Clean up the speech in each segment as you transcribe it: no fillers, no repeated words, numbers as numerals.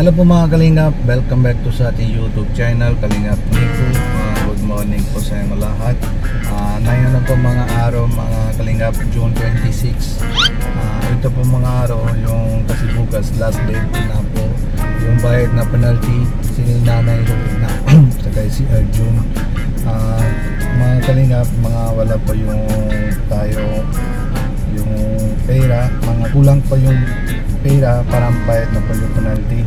Hello po mga Kalingap, welcome back to sa ating YouTube channel Kalingap Nico. Good morning po sa inyo lahat. Ngayon na po mga araw mga Kalingap, June 26. Ito po mga araw yung kasi bukas last date na po yung bayad na penalty si Nanay Rowena saka si Arjun. Mga Kalingap, mga wala po yung tayo yung pera, mga kulang pa yung pera para bayad na po yung penalty.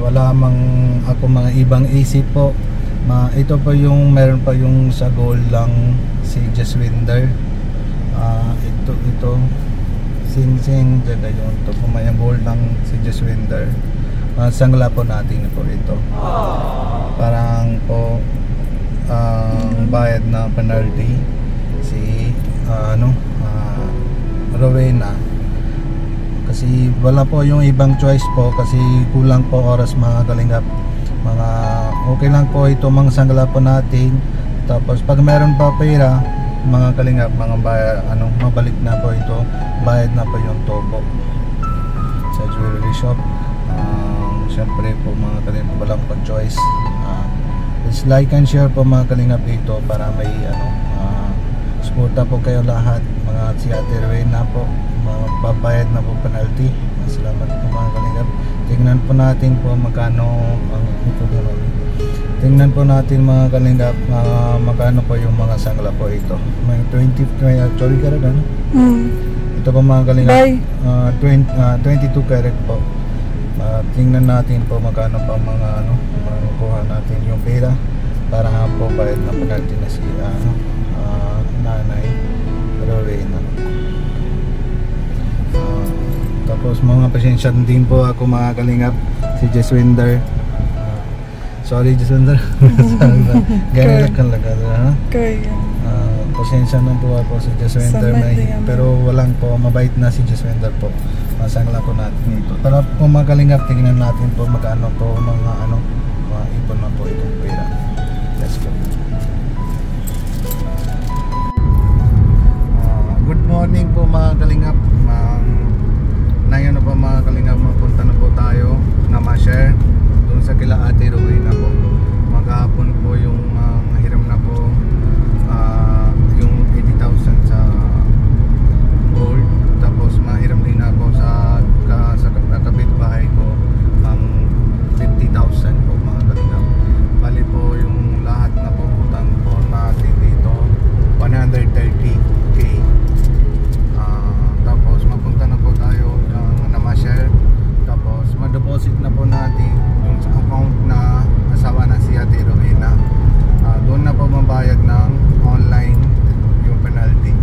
Wala mang ako mga ibang isip po. Ito pa yung meron pa yung sa goal lang si Jaswinder. Ito sing jaga yun to po may goal lang si Jaswinder. Sangla po natin po ito. Parang po bayad na penalty si Rowena. Kasi wala po yung ibang choice po kasi kulang po oras mga Kalingap. Mga okay lang po ito mga sangla po natin. Tapos pag meron pa pera mga Kalingap, mga mabalik na po ito. Bayad na po yung tubo sa jewelry shop. Siyempre po mga Kalingap, walang po choice. Please like and share po mga Kalingap ito para may suporta po kayo lahat. Mga si Ate Rowena po magbabayad na po penalty. Salamat po mga Kalingap. Tingnan po natin po magkano tingnan po natin mga Kalingap magkano po yung mga sangla po ito. May 20 actually karat ano? Ito po mga Kalingap 22 karat po. Tingnan natin po magkano pa mga makukuha natin yung pera para po bayad na penalty na si Nanay Rowena. Tapos mga pasensya din po ako mga Kalingap si Jaswinder. Sorry Jaswinder. Ganyan lang talaga. Pasensya na po ako si Jaswinder pero walang po mabait na si Jaswinder po. Masangla po natin ito. Tara po mga Kalingap, tingnan natin po magkano po mga ipon na po itong pera. Let's go. Good morning po mga Kalingap. Ngayon na po mga Kalingap, mapunta na po tayo na ma-share doon sa kila Ate Rowena po. Maghapon po yung hiram na po yung 80,000 sa gold. Tapos mahiram din ako sa kapitbahay ko ang 50,000 po mga Kalingap. Bali po yung lahat na po utang po natin dito 130k. Tapos mapunta na po tayo na ma-share. Tapos ma-deposit na po natin yung sa account na asawa na si Ate Rowena. Doon na po mabayad ng online yung penalty.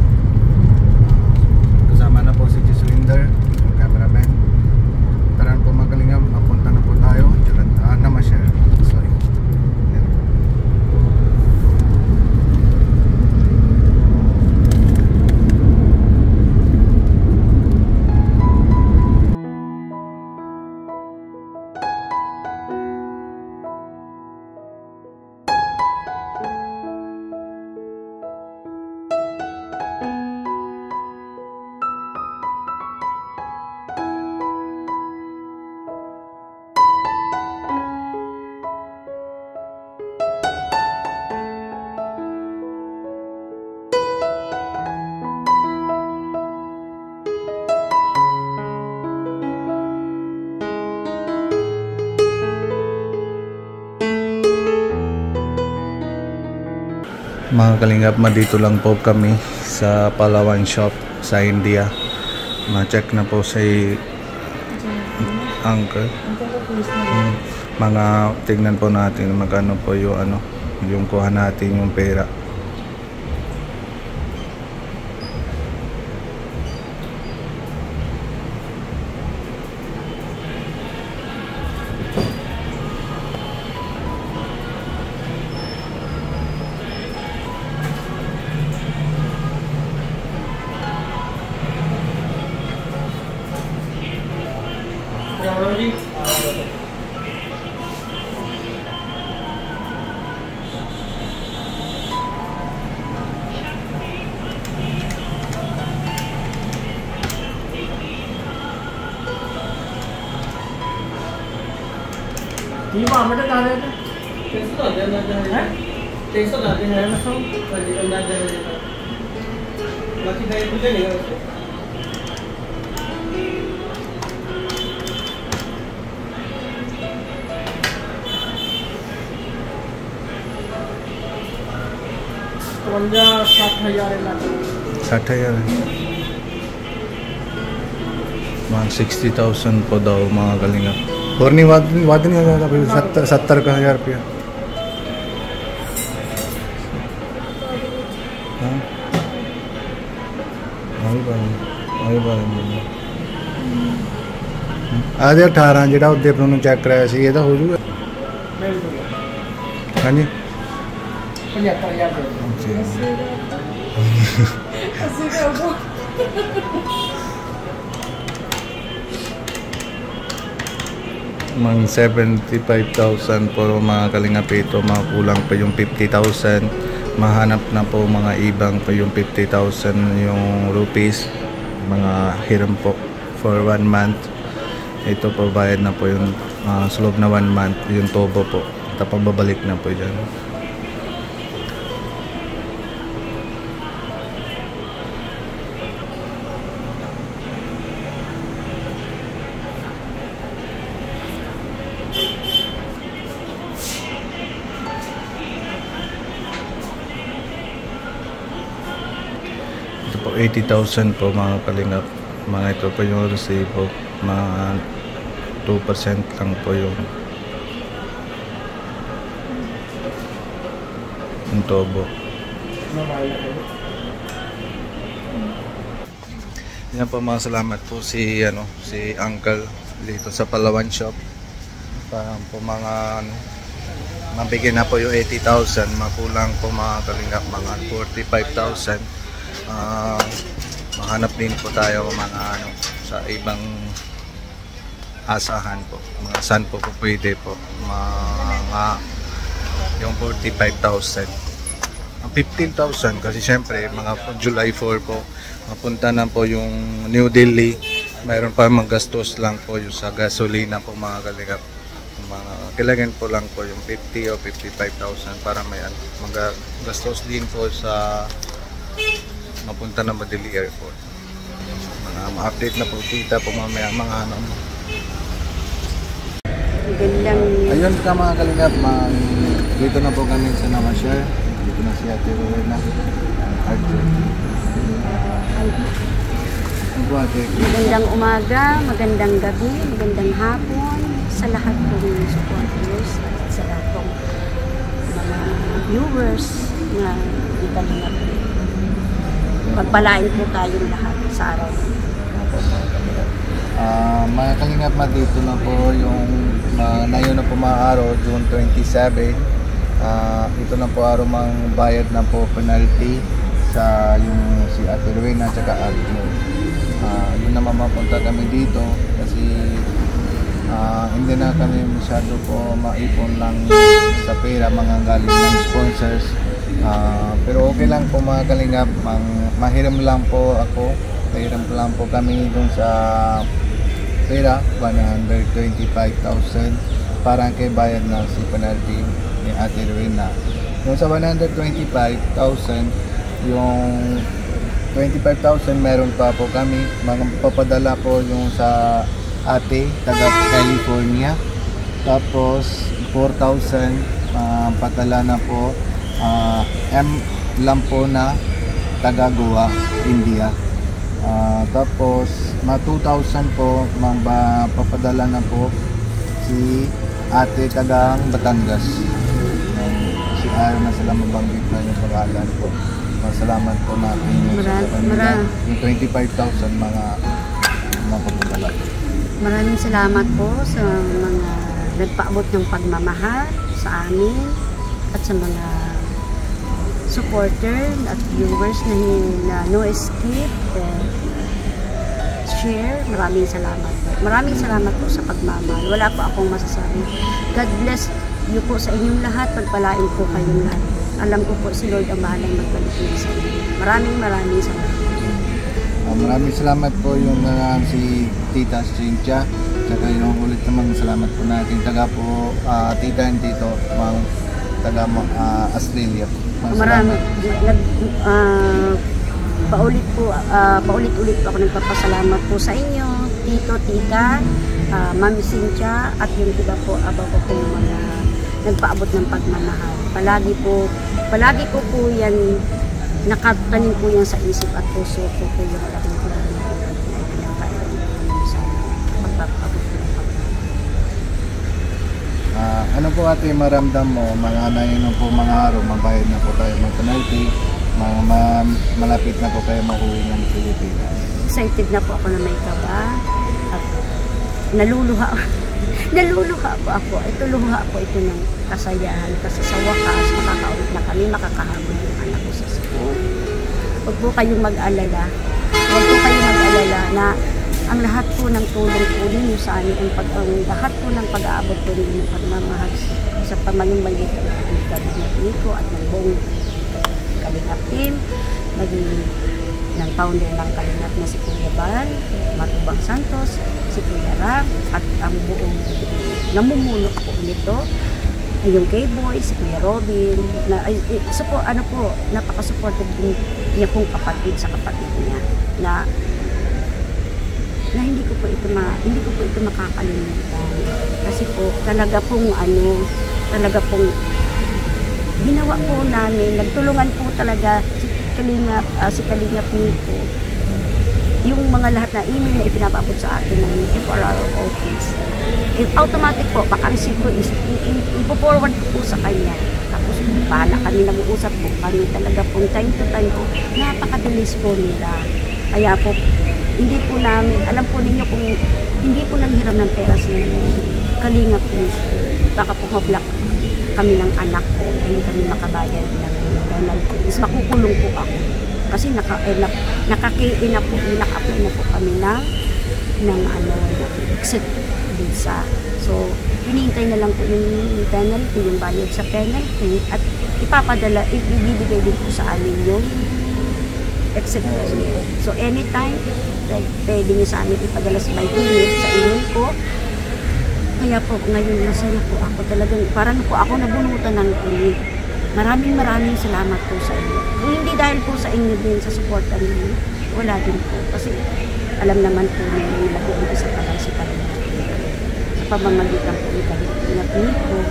Kasama na po si Jaswinder, yung cameraman. Tara po mga Kalingap, mapunta na po tayo na ma-share. Sorry. Mga Kalingap, dito lang po kami sa Palawan shop sa India. Ma-check na po si Uncle. Mga tingnan po natin magkano po yung yung kuha natin yung pera. तो 60,000. Mga 60,000 po daw mga kalingap. और नहीं बात नहीं आ जाता 70 का 1000 रुपया. हाँ आई बार आज 18 ਜਿਹੜਾ ਉਹਦੇ ਨੂੰ ਚੈੱਕ ਕਰਾਇਆ ਸੀ ਇਹ ਤਾਂ ਹੋ ਜੂਗਾ. ਹਾਂਜੀ 75,000 Mang 75,000 po mga kalingap ito, mga kulang pa yung 50,000. Mahanap na po mga ibang pa yung 50,000 yung rupees, mga hiram po for 1 month. Ito po bayad na po yung sa loob na 1 month yung tobo po, tapos babalik na po dyan. Ito po 80,000 po mga kalingap. Mga ito po yung resibo, mga 2% lang po yung tobo. Yan po, mga salamat po si Uncle dito sa Palawan Shop. Para po mga mabigyan na po yung 80,000, makulang po mga kalingap mga 45,000. Mahanap din po tayo mga sa ibang asahan po, mga saan po pwede po mga yung 45,000, 15,000 kasi syempre mga July 4 po mapunta na po yung New Delhi, mayroon pa maggastos lang po yung sa gasolina po mga kalingap. Mga kailangan po lang po yung 50 o 55,000 para may maggastos din po sa mapunta na Delhi Airport. Mga ma-update na po kita po mamaya mga ayun ka mga kalingap, dito na po kami sa Namashare. Dito na si Ate Rowena. Magandang umaga, magandang gabi, magandang hapon sa lahat po ng supporters at sa lahat po mga viewers na ikalingap. Pagpalain po tayong lahat sa araw. Mga kalingap, dito na po yung ngayon na po mga araw, June 27. Ito na po araw mang bayad na po penalty sa yung si Ate Rowena at saka Agno. Yun naman mapunta kami dito kasi hindi na kami masyado po maipon lang sa pera mga galing ng sponsors. Pero okay lang po mga kalingap, mahiram lang po ako, mahiram lang po kami dun sa pera, 125,000 para kay bayad na si penalty ni Ate Rowena. Yung sa 125,000, yung 25,000 meron pa po kami, papadala po yung sa ate taga California. Tapos 4,000 padala na po lang po na taga Goa, India. Tapos mga 2,000 po papadala na po si ate tagang Batangas. Si ayaw na sila mabanggit na yung pangalan po. Masalamat po natin yung 25,000 mga papadala. Maraming salamat po sa mga nagpaabot ng pagmamahal sa amin at sa mga supporter at viewers na no skip share. Maraming salamat po. Maraming salamat po sa pagmamahal. Wala po akong masasabi. God bless you po sa inyong lahat. Pagpalain po kayong lahat. Alam ko po si Lord ang bahalang magbalik niya sa inyo. Maraming salamat. maraming salamat po yung si Tita Cynthia. Tsaka yung ulit naman salamat po natin taga po Tita and Tito taga Australia. Marami. Paulit-ulit po ako nagpapasalamat po sa inyo, Tito, Tita, Mami Cynthia, at yung iba po aba ko po mga nagpaabot ng pagmamahal. Palagi ko po yan, nakatanim po yan sa isip at puso ko po yung malaking tulong na pinakain sa pagpapaabot ng pagmamahal. Ano po ate maramdam mo, mga po mga araw, mabayad na po tayo ng penalty, malapit na po kayo makuwi ng Pilipinas. Excited na po ako na may kaba at naluluha po ako. Ito luha po ito ng kasayahan kasi sa wakas makakaulit na kami, makakahabol yung anak ko sa school. Huwag po kayong mag-alala. Na ang lahat po ng tulong po ninyo sa amin, ang lahat po ng pag-aabot po ninyo, pagmamahal sa pamanumbalik ng Kalingap Nico at ng buong Kalingap team, naging ng founder ng Kalingap na si Kuya Bal, Matubang Santos, si Kuya Rab, at ang buong namumuno po nito, yung K-Boy, si Kuya Robin, napaka-supportive din niya pong kapatid sa kapatid niya, na hindi ko po ito makakalimutan. Kasi po, talaga pong ginawa po namin, nagtulungan po talaga si Kalingap Nico, yung mga lahat na email na ipinapaabot sa atin ng FRR office. Automatic po, paka-receive ko is ipo-forward ko po sa kanya. Tapos bahala kami, nag-uusap po kami talaga po time to time po, napakabilis po nila. Kaya po, hindi po namin, alam po ninyo kung hindi po namin hiram ng pera si Kalingap Nico, baka po ma-block kami ng anak ko, hindi kami makabayad ng penalty. Is makukulong po ako. Kasi naka-apply na po kami ng exit visa. So, hinihintay na lang po yung penalty, yung bayad sa penalty, at ibibigay din po sa amin yung exit visa. So, anytime, pwede nyo sa amin ipadala sa email sa email ko. Kaya po, ngayon nasa na po ako talagang, parang po ako nabunutan ng kulit. Maraming salamat po sa inyo. Kung hindi dahil po sa inyo din, sa suporta ninyo, wala din po. Kasi alam naman po ninyo, nag-uumpisa pa lang si Kalingap Nico. Sa pamamagitan po ni Kalingap Nico,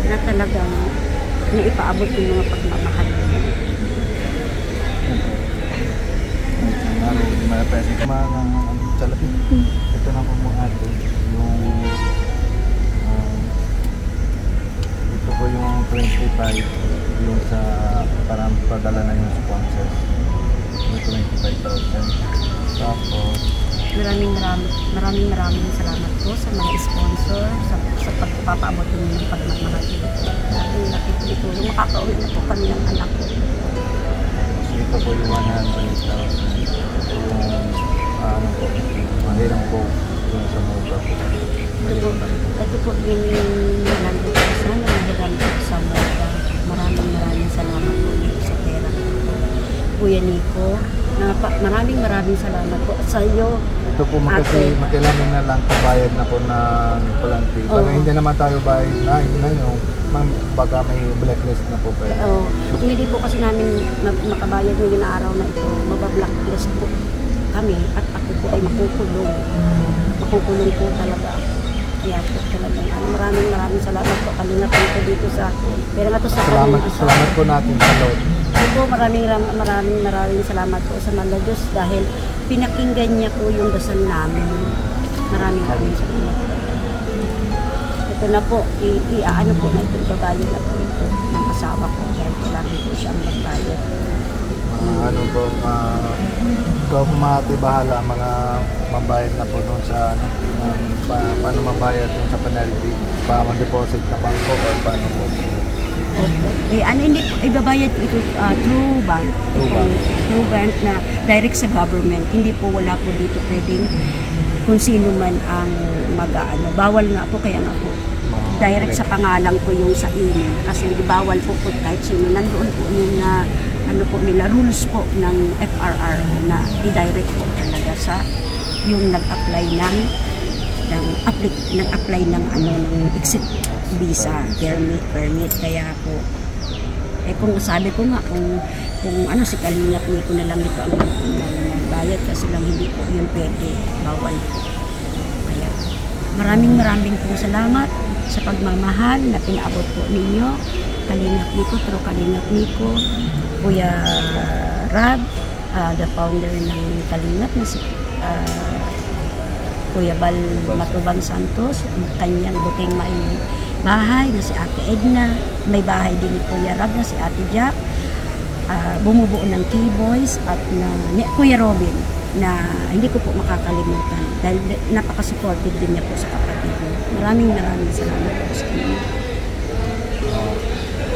na talagang naipaabot yung mga pagmamahal ninyo. Ito na po mga ate, ito po yung 25, yung sa parang padala na yung sponsors, yung 25,000. Tapos maraming salamat po sa mga sponsor sa pagpapaabot ng pagmamahal. Ating nakikitulong, makakauwi na po kami ng anak ko. Ito po yung 100,000, yung mahirang po yung sa motor. Ito po yung 100,000 na mahirang po sa motor. Maraming salamat po sa pera ko, Kuya Nico. Maraming salamat po sa iyo. Ito po kasi makailangan na lang bayad na po ng penalty. Baga hindi naman tayo bayad na, hindi na yung baga may blacklist na po kayo. Hindi po kasi namin makabayad ng araw na ito. Mabablacklist po kami at ako po ay makukulong. Makukulong po talaga. Kaya po talagang maraming salamat po. Kalingap Nico dito sa pero nga to sa salamat po natin sa Lord. Po, maraming salamat po sa Mala Diyos dahil pinakinggan niya po yung dasal namin. Maraming salamat. Ito na po, ano po na ito, babayad na po ito ng asawa ko dahil lagi po siyang magbayad. Ano po, ikaw po bahala, mga mabayad na po doon sa paano mabayad doon sa penalty, pa-deposit na bangko o paano po. Hindi po, ibabayad ito through bank. Through bank na direct sa government. Hindi po, wala po dito pwedeng kung sino man ang bawal nga po, kaya nga po direct sa pangalan ko yung sa email. Kasi bawal po kahit sino. Nandoon po yung ano po nila, rules po ng FRR na i-direct po talaga sa yung nag-apply ng ano ng exit visa permit. Kaya po kung sabi ko nga kung ano si Kalingap Nico na lang ito ang bayad kasi lang hindi po yung pwede, bawal po. Kaya maraming pong salamat sa pagmamahal na pinaabot po ninyo, Kalingap Nico, True Kalingap Nico, Kuya Rab, the founder ng Kalingap na si Kuya Bal Matubang Santos, kanyang buting may bahay na si Ate Edna, may bahay din ni Kuya Rab na si Ate Jack, bumubuo ng K-Boys at ni Kuya Robin na hindi ko po makakalimutan dahil napaka-supportive din niya po sa kapatid niya. Maraming salamat po sa inyo.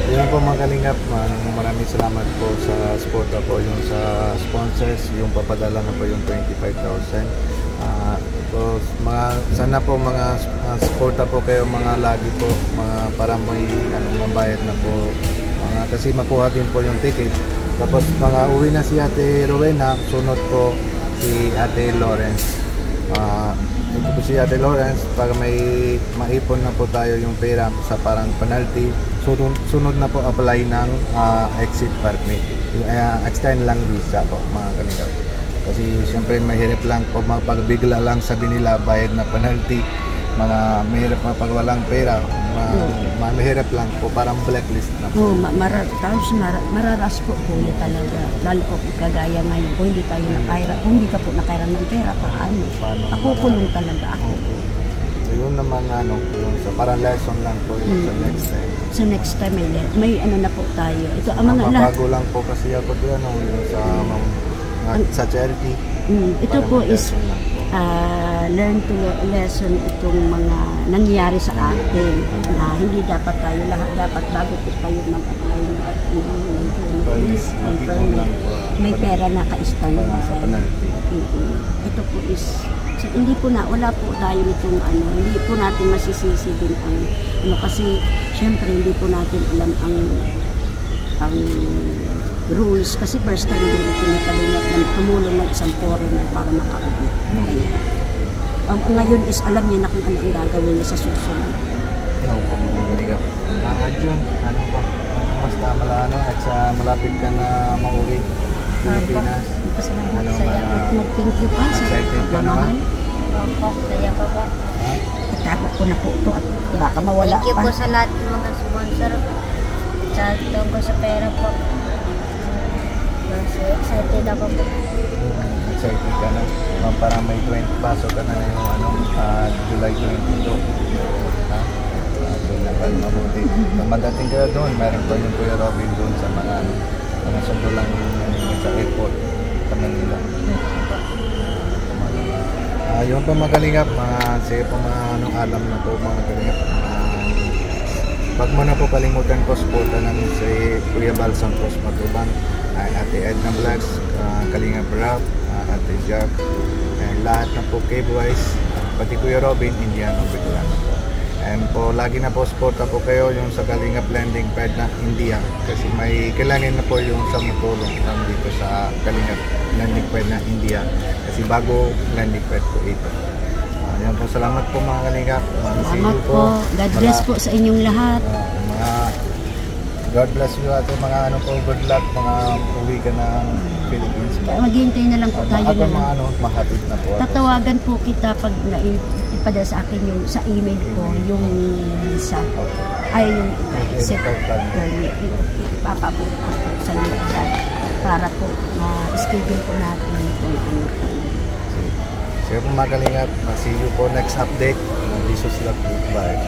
Yun po mga Kalingap, maraming salamat po sa support po, yung sa sponsors, yung papadala na po yung 25,000. Sana po mga suporta po kayo mga lagi po, para may mabayad na po, kasi makuha din po yung ticket. Tapos uwi na si Ate Rowena, sunod po si Ate Lawrence. Ito po si Ate Lawrence, para may maipon na po tayo yung pera sa parang penalty. Sunod na po apply ng exit permit, extend lang visa po mga Kalingap. Kasi siyempre mahirap lang po mapagbigla lang sabi nila bayad na penalty, mahirap pag walang pera, mahirap lang po, parang blacklist na po. Mararas po yun talaga, lalo po kagaya ngayon kung hindi tayo kung hindi ka po nakairam ng pera, paano? Ako kulong talaga ako. So yun naman yung sa parang lesson lang po yun sa next time. So next time may ano na po tayo. Ito ang mga bago lang po kasi ako doon sa charity. Ito po is learn to lesson itong mga nangyayari sa atin na hindi dapat tayo dapat bago po tayo mag-apply ng permit. May pera na ka-stand sa penalty. Ito po is hindi po wala po tayo nitong hindi po natin masisisi din ang kasi syempre hindi po natin alam ang rules kasi first time din ito na Kalingap na tumulong ng isang foreigner para makauwi. Ngayon is alam niya na kung ano ang gagawin niya sa susunod. Jun, basta malapit ka na mauwi Pilipinas. Pasalamat sa iyo. Thank you pa sa pagmamahal. Saya pa po. Itakot ko na po ito at baka mawala pa. Thank you po sa lahat ng mga sponsor sa tungkol sa pera po. Excited ako po. Excited ka na. Parang may 20 pasok ka na yung July 22. Doon na ba mabuti. Madating ka doon, meron pa yung Kuya Robin doon sa mga sundo lang sa airport sa Manila. Yun po mga Kalingap, sige po alam na po mga Kalingap. Wag mo na po kalimutan po supportan namin si Kuya Bal Santos Matubang, Ate Edna Vlogs, Kalingap Rap, Ate Jack, lahat na po K-Boys, pati Kuya Robin, Indiano Bicolano po. And po, lagi na po supporta po kayo yung sa Kalingap landing pad na India kasi may kailangan na po yung sa matulong dito sa Kalingap landing pad na India kasi bago landing pad po ito. Yan po, salamat po mga Kalingap. Salamat po. God bless po sa inyong lahat. God bless you ate, mga good luck, mga uwi ka ng Philippines. Maghihintay na lang po tayo na lang. Mahatid na po. Tatawagan po kita pag ipadala sa akin yung sa email ko, yung visa. Ay, yung set permit. Ipapabot ko po sa iyo para po ma-schedule po natin kung ano po. Sige po mga Kalingap, see you po next update. Jesus love you. Bye.